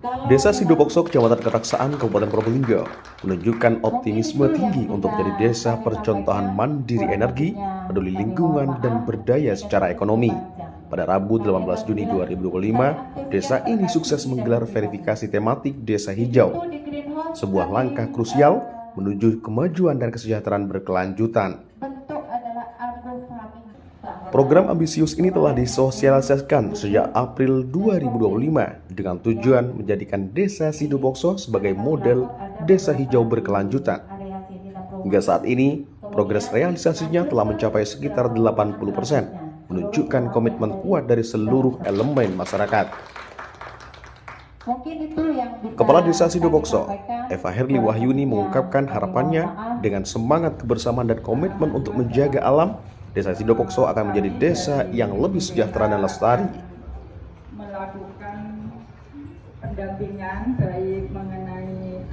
Desa Sidobokso, Kecamatan Keraksaan, Kabupaten Probolinggo, menunjukkan optimisme tinggi untuk menjadi desa percontohan mandiri energi, peduli lingkungan, dan berdaya secara ekonomi. Pada Rabu 18 Juni 2025, desa ini sukses menggelar verifikasi tematik Desa Hijau, sebuah langkah krusial menuju kemajuan dan kesejahteraan berkelanjutan. Program ambisius ini telah disosialisasikan sejak April 2025 dengan tujuan menjadikan Desa Sidobokso sebagai model desa hijau berkelanjutan. Hingga saat ini, progres realisasinya telah mencapai sekitar 80%, menunjukkan komitmen kuat dari seluruh elemen masyarakat. Kepala Desa Sidobokso, Eva Herli Wahyuni, mengungkapkan harapannya dengan semangat kebersamaan dan komitmen untuk menjaga alam, Desa Sidobokso akan menjadi desa yang lebih sejahtera dan lestari. Melakukan pendampingan baik mengenai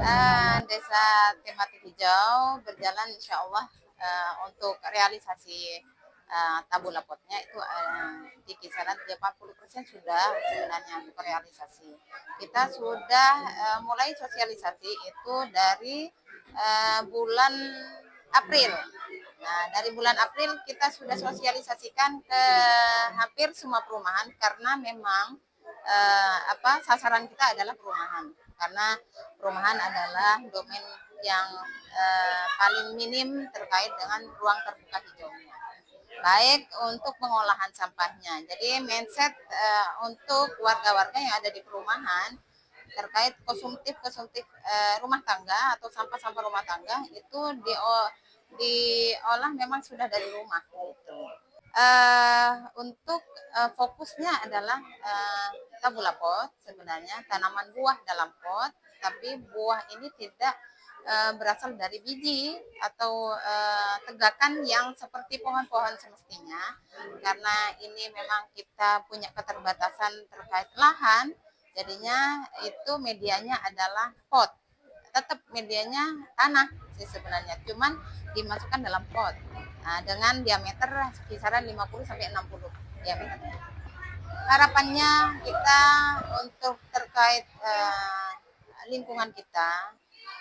desa tematik hijau berjalan insya Allah untuk realisasi tabula potnya itu di kisaran 80% sudah sebenarnya untuk realisasi. Kita sudah mulai sosialisasi itu dari bulan April. Nah, dari bulan April kita sudah sosialisasikan ke hampir semua perumahan karena memang sasaran kita adalah perumahan. Karena perumahan adalah domain yang paling minim terkait dengan ruang terbuka hijaunya. Baik untuk pengolahan sampahnya. Jadi mindset untuk warga-warga yang ada di perumahan terkait konsumtif rumah tangga atau sampah-sampah rumah tangga itu diolah memang sudah dari rumah gitu. Untuk fokusnya adalah tabula pot, sebenarnya tanaman buah dalam pot, tapi buah ini tidak berasal dari biji atau tegakan yang seperti pohon-pohon semestinya, karena ini memang kita punya keterbatasan terkait lahan, jadinya itu medianya adalah pot. Tetap medianya tanah sih sebenarnya, cuman dimasukkan dalam pot dengan diameter kisaran 50 sampai 60 diameternya. Harapannya kita untuk terkait lingkungan kita,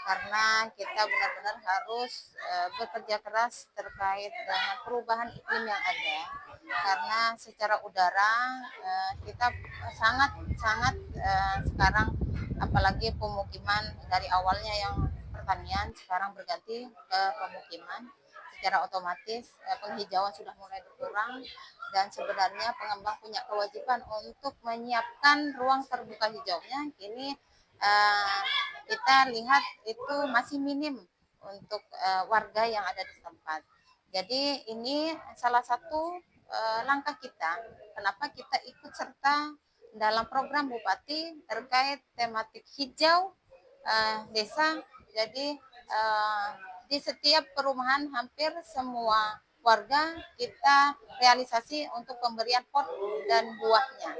karena kita benar-benar harus bekerja keras terkait dengan perubahan iklim yang ada, karena secara udara kita sangat sekarang, apalagi pemukiman dari awalnya yang pertanian sekarang berganti ke pemukiman, secara otomatis penghijauan sudah mulai berkurang, dan sebenarnya pengembang punya kewajiban untuk menyiapkan ruang terbuka hijaunya. Ini kita lihat itu masih minim untuk warga yang ada di tempat. Jadi ini salah satu langkah kita, kenapa kita ikut serta dalam program Bupati terkait tematik hijau desa. Jadi di setiap perumahan hampir semua warga kita realisasi untuk pemberian pot dan buahnya.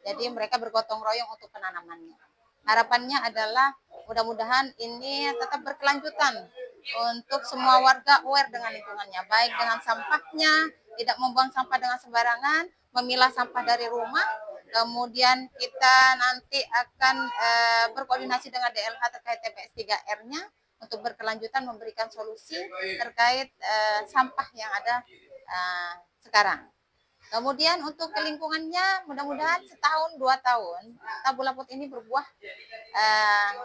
Jadi mereka bergotong royong untuk penanamannya. Harapannya adalah mudah-mudahan ini tetap berkelanjutan untuk semua warga aware dengan lingkungannya, baik dengan sampahnya, tidak membuang sampah dengan sembarangan, memilah sampah dari rumah. Kemudian kita nanti akan berkoordinasi dengan DLH terkait TPS 3R-nya untuk berkelanjutan memberikan solusi terkait sampah yang ada sekarang. Kemudian untuk kelingkungannya, mudah-mudahan setahun 2 tahun tabula pot ini berbuah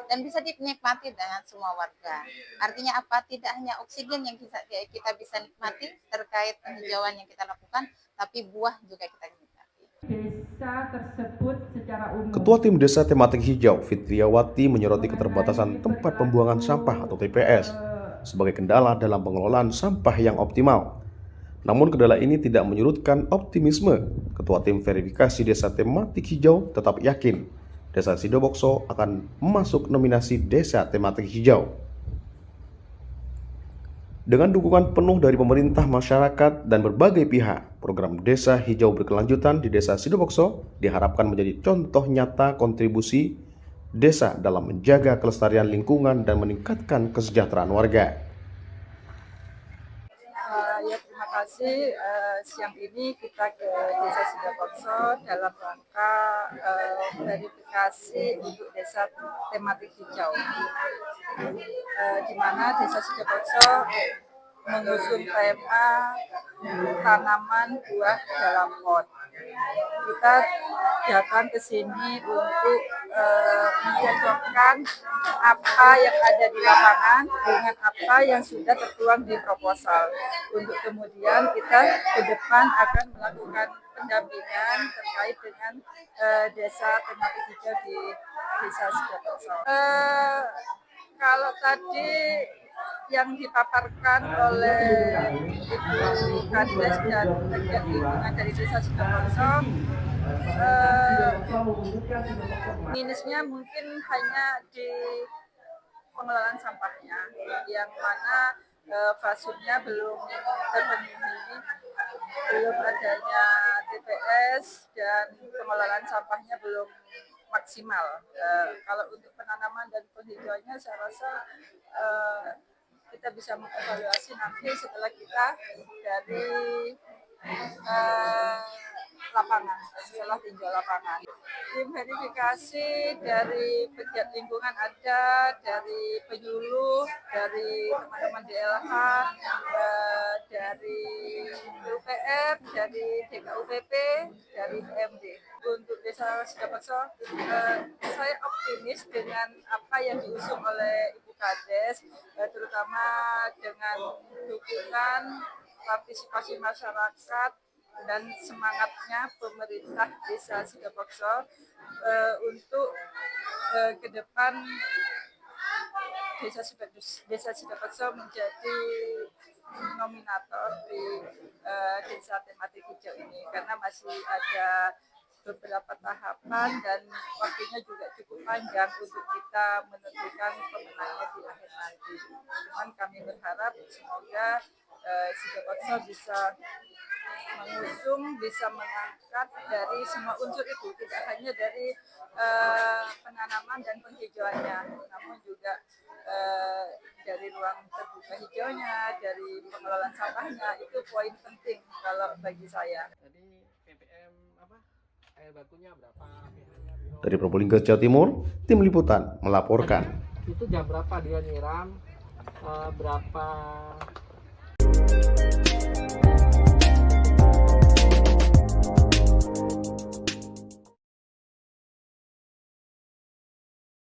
dan bisa dinikmati dengan semua warga. Artinya apa? Tidak hanya oksigen yang kita bisa nikmati terkait penghijauan yang kita lakukan, tapi buah juga kita nikmati. desa tersebut secara umum. Ketua Tim Desa Tematik Hijau, Fitriawati, menyoroti keterbatasan tempat pembuangan sampah atau TPS sebagai kendala dalam pengelolaan sampah yang optimal. Namun kendala ini tidak menyurutkan optimisme. Ketua Tim Verifikasi Desa Tematik Hijau tetap yakin Desa Sidobokso akan masuk nominasi Desa Tematik Hijau. Dengan dukungan penuh dari pemerintah, masyarakat, dan berbagai pihak, program Desa Hijau Berkelanjutan di Desa Sidobokso diharapkan menjadi contoh nyata kontribusi desa dalam menjaga kelestarian lingkungan dan meningkatkan kesejahteraan warga. Ya, terima kasih verifikasi siang ini kita ke Desa Sidapakso dalam rangka verifikasi untuk desa tematik hijau, di mana Desa Sidapakso mengusung tema tanaman buah dalam pot. Kita datang ke sini untuk mencocokkan apa yang ada di lapangan dengan apa yang sudah tertuang di proposal. Untuk kemudian kita ke depan akan melakukan pendampingan terkait dengan desa tematik hijau di Desa Sidapakso. Kalau tadi yang dipaparkan oleh Ibu Kades dan pegiat lingkungan dari Desa Sidapakso, minusnya mungkin hanya di pengelolaan sampahnya, yang mana fasunnya belum terpenuhi, belum adanya TPS dan pengelolaan sampahnya belum maksimal. Kalau untuk penanaman dan penghijauannya, saya rasa kita bisa mengevaluasi nanti setelah kita dari lapangan, setelah tinjau lapangan. Tim verifikasi dari pegiat lingkungan ada, dari penyuluh, dari teman-teman DLH, dari UPR, dari DKUPP, dari PMD. Untuk Desa Sidapakso, saya optimis dengan apa yang diusung oleh Ibu Kades, terutama dengan dukungan partisipasi masyarakat dan semangatnya pemerintah Desa Sidapakso untuk ke depan Desa Sidapakso menjadi nominator di desa tematik hijau ini, karena masih ada beberapa tahapan dan waktunya juga cukup panjang untuk kita menentukan pemenangnya di akhir nanti. Cuman kami berharap semoga Sidapakso bisa mengusung, bisa mengangkat dari semua unsur itu, tidak hanya dari penanaman dan penghijauannya, namun juga dari ruang terbuka hijaunya, dari pengelolaan sampahnya. Itu poin penting kalau bagi saya. Jadi ppm air bakunya berapa? pH-nya berapa? Dari Probolinggo, Jawa Timur, tim liputan melaporkan. Itu jam berapa dia nyiram? Berapa